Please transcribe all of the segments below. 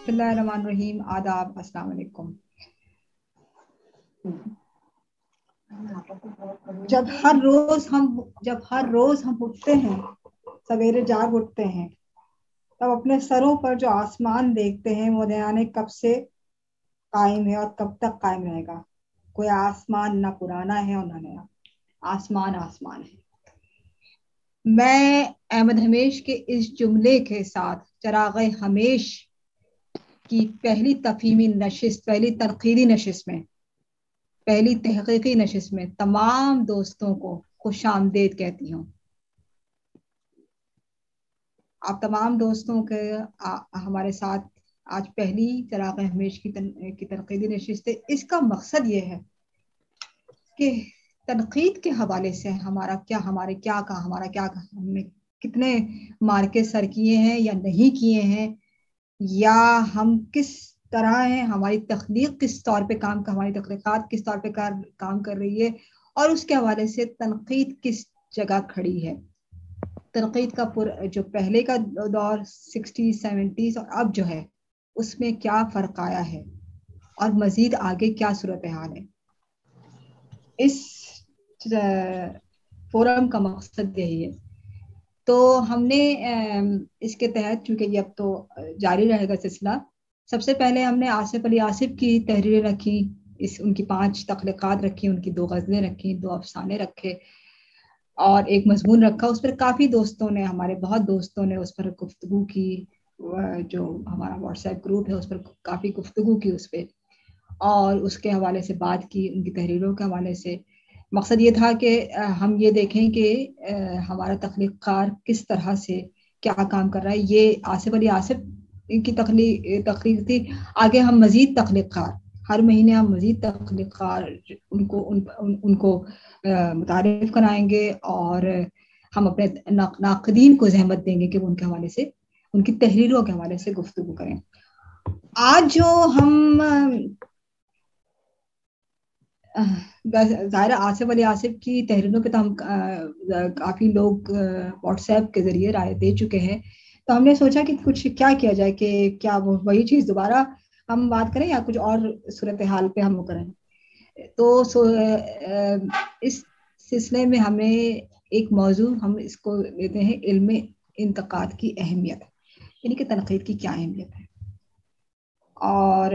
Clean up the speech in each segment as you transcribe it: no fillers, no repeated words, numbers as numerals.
बिस्मिल्लाहिर्रहमानिर्रहीम। आदाब, अस्सलाम वालेकुम। जब हर रोज हम उठते हैं, सवेरे जाग उठते हैं, तब अपने सरों पर जो आसमान देखते हैं वो जाने कब से कायम है और कब तक कायम रहेगा। कोई आसमान ना पुराना है और ना नया, आसमान आसमान है। मैं अहमद हमेश के इस जुमले के साथ चराग़ हमेश की पहली तफहीमी नशिस्त, पहली तनक़ीदी नशिस्त में, पहली तहक़ीक़ी नशिस्त में तमाम दोस्तों को खुशामदीद कहती हूँ। आप तमाम दोस्तों के हमारे साथ आज पहली चराग़ हमेश की तनक़ीदी नशिस्त है। इसका मकसद ये है कि तनक़ीद के हवाले से हमारा क्या हमने कितने मार्के सर किए हैं या नहीं किए हैं, या हम किस तरह हैं, हमारी तख्लीक किस तौर पे हमारी तख्लीक़ात किस तौर पे काम कर रही है, और उसके हवाले से तनक़ीद किस जगह खड़ी है। तनक़ीद का जो पहले का दौर 60s 70s और अब जो है उसमें क्या फ़र्क आया है और मज़ीद आगे क्या सूरत हाल है। इस फोरम का मकसद यही है। तो हमने इसके तहत, चूँकि ये अब तो जारी रहेगा सिलसिला, सबसे पहले हमने आसिफ अली आसिफ की तहरीरें रखी, उनकी 5 तख्लीक़ात रखी, उनकी 2 गज़लें रखी, 2 अफ़साने रखे और एक मज़मून रखा। उस पर काफ़ी दोस्तों ने, हमारे बहुत दोस्तों ने उस पर गुफ्तगू की। जो हमारा व्हाट्सएप ग्रुप है उस पर काफ़ी गुफ्तगू की उस पर, और उसके हवाले से बात की, उनकी तहरीरों के हवाले से। मकसद ये था कि हम ये देखें कि हमारा तख्लीक़कार किस तरह से क्या काम कर रहा है। ये आसिफ अली आसिफ की तख्लीक़ थी। आगे हम मज़ीद तख्लीक़कार, हर महीने हम मज़ीद तख्लीक़कार उनको मुतारिफ़ कराएंगे और हम अपने नाक़दीन को ज़हमत देंगे कि वो उनके हवाले से, उनकी तहरीरों के हवाले से गुफ्तगू करें। आज जो हम ज़ाहिर आसिफ अली आसिफ की तहरीरों पे तो हम काफ़ी लोग व्हाट्सएप के ज़रिए राय दे चुके हैं। तो हमने सोचा कि कुछ क्या किया जाए, कि क्या वो वही चीज़ दोबारा हम बात करें या कुछ और सूरत हाल पे हम वो करें। तो इस सिलसिले में हमें एक मौजू हम इसको लेते हैं, इल्म इंतकाद की अहमियत, यानी कि तनक़ीद की क्या अहमियत है। और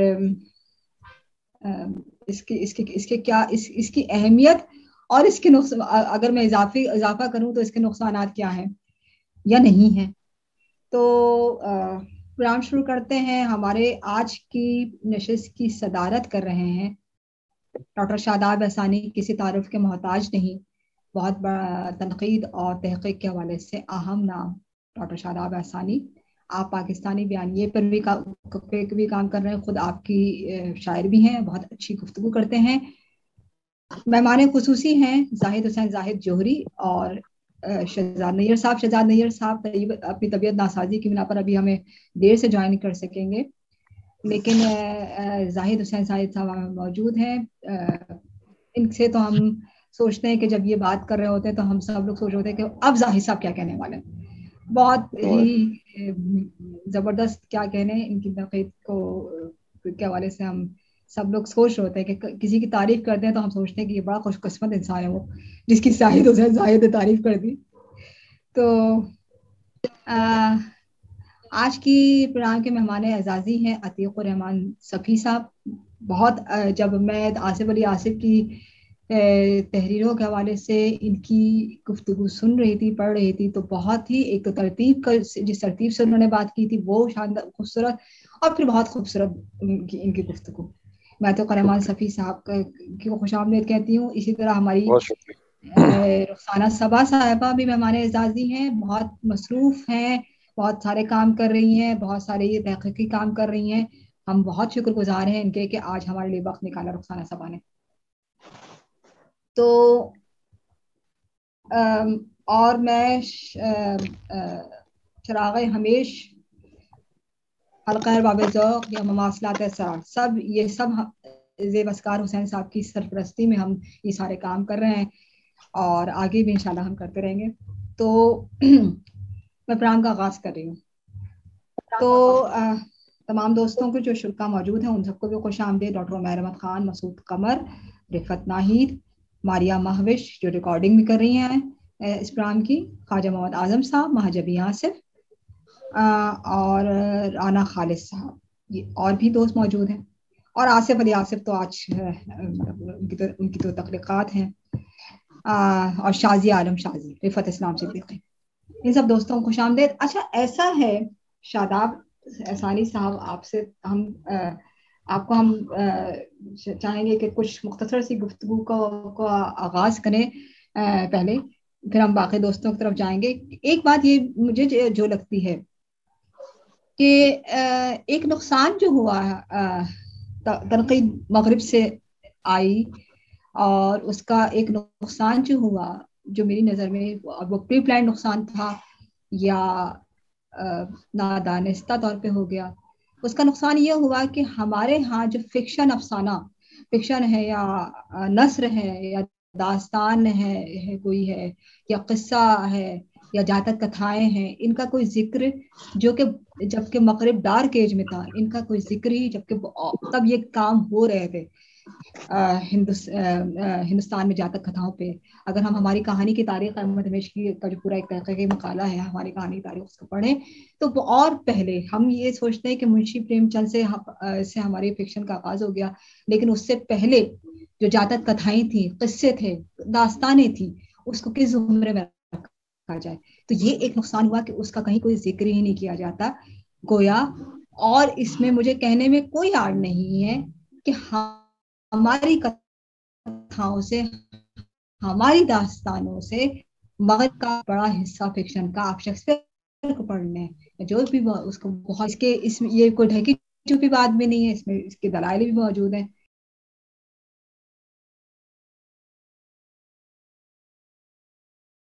इसकी अहमियत और इसके नुकसान, अगर मैं इजाफा करूं तो इसके नुकसानात क्या हैं या नहीं हैं। तो प्रोग्राम शुरू करते हैं। हमारे आज की नशिस्त की सदारत कर रहे हैं डॉक्टर शादाब एहसानी। किसी तारुफ के मोहताज नहीं, बहुत बड़ा तनक़ीद और तहक़ीक़ के हवाले से अहम नाम डॉक्टर शादाब एहसानी। आप पाकिस्तानी बयानिए पर भी काम कर रहे हैं, खुद आपकी शायर भी हैं, बहुत अच्छी गुफ्तगू करते हैं। मेहमान खुसूसी हैं जाहिद हुसैन जाहिद जोहरी और शहजाद नैयर साहब। शहजाद नैयर साहब अपनी तबीयत नासाजी की बिना पर अभी हमें देर से ज्वाइन कर सकेंगे, लेकिन जाहिद हुसैन जाहिद साहब मौजूद हैं। इनसे तो हम सोचते हैं कि जब ये बात कर रहे होते हैं तो हम सब लोग सोच रहे होते हैं कि अब जाहिद साहब क्या कहने वाले हैं। बहुत ही ज़बरदस्त क्या कहने, इनकी तनक़ीद के हवाले से हम सब लोग सोच रहे होते हैं कि किसी की तारीफ करते हैं तो हम सोचते हैं कि ये बड़ा खुशकिस्मत इंसान है वो, जिसकी जाहिद हुसैन जाहिद ने तारीफ कर दी। तो आज की प्रोग्राम के मेहमान एजाज़ी हैं अतीक़ुर रहमान सफ़ी साहब। बहुत जब मैं आसिफ अली आसिफ की तहरीरों के हवाले से इनकी गुफ्तगू सुन रही थी, पढ़ रही थी, तो बहुत ही, एक तो जिस तरतीब से उन्होंने बात की थी वो शानदार खूबसूरत, और फिर बहुत खूबसूरत इनकी गुफ्तगू। मैं तो रहमान सफ़ी साहब की खुशामदीद कहती हूँ। इसी तरह हमारी रुखसाना सबा साहिबा भी मेहमान एजाज़ी हैं, बहुत मसरूफ़ हैं, बहुत सारे काम कर रही हैं, बहुत सारे ये तहक़ीक़ी काम कर रही हैं। हम बहुत शुक्रगुजार हैं इनके कि आज हमारे लिए वक्त निकाला रुखसाना सबा ने। तो और मैं चराग़ हमेश, हल्क़ा बाब ज़ौक़ या ममासलात असरार, सब ये सब ज़ेब अस्कार हुसैन साहब की सरपरस्ती में हम ये सारे काम कर रहे हैं और आगे भी इंशाल्लाह हम करते रहेंगे। तो मैं प्रोग्राम का आगाज़ कर रही हूँ। तो तमाम दोस्तों को जो शुरा मौजूद हैं उन सबको भी खुश आमदीद। डॉक्टर उमैर अहमद खान, मसूद कमर, रिफत नाहिद, मारिया महविश जो रिकॉर्डिंग भी कर रही हैं इस प्रोग्राम की, ख्वाजा मोहम्मद आजम साहब, महाजबी आसिफ और राना खालिद साहब, ये और भी दोस्त मौजूद हैं। और आसिफ अली आसिफ तो आज उनकी तो तख्लीकात हैं, और शाजी आलम शाजी, रिफत इस्लाम सिद्दीकी, इन सब दोस्तों को खुश आमदीद। अच्छा, ऐसा है शादाब एहसानी साहब, आपसे हम आपको हम चाहेंगे कि कुछ मुख्तसर सी गुफ्तगू को आगाज करें पहले, फिर हम बाकी दोस्तों की तरफ जाएंगे। एक बात ये मुझे जो लगती है कि एक नुकसान जो हुआ तनकीद मगरिब से आई, और उसका एक नुकसान जो हुआ जो मेरी नज़र में वो प्री प्लान नुकसान था या नादानिस्ता तौर पे हो गया। उसका नुकसान ये हुआ कि हमारे यहाँ जो फिक्शन अफसाना फिक्शन है या नस्र है या दास्तान है कोई है या किस्सा है या जातक कथाएं हैं, इनका कोई जिक्र, जो कि जबकि मगरिब डार्क एज में था, इनका कोई जिक्र ही, जबकि तब ये काम हो रहे थे हिंदुस्तान में जातक कथाओं पे। अगर हम हमारी कहानी की तारीख अहमद हमेशी का जो पूरा एक तहकीकी मकाला है हमारी कहानी की तारीख उसको पढ़ें तो वो और पहले हम ये सोचते हैं कि मुंशी प्रेमचंद से हमारी फिक्शन का आगाज हो गया, लेकिन उससे पहले जो जातक कथाएं थी, किस्से थे, दास्तानें थी, उसको किस जुमरे में रखा जाए। तो ये एक नुकसान हुआ कि उसका कहीं कोई जिक्र ही नहीं किया जाता गोया। और इसमें मुझे कहने में कोई आड़ नहीं है कि हमारी कथाओं से, हमारी दास्तानों से मगध का बड़ा हिस्सा फिक्शन का आप शेक्सपियर को पढ़ने जो भी उसको बहुत इसके इसमें ये कोई ढकी छुपी बात भी नहीं है, इसमें इसके दलाइल भी मौजूद हैं।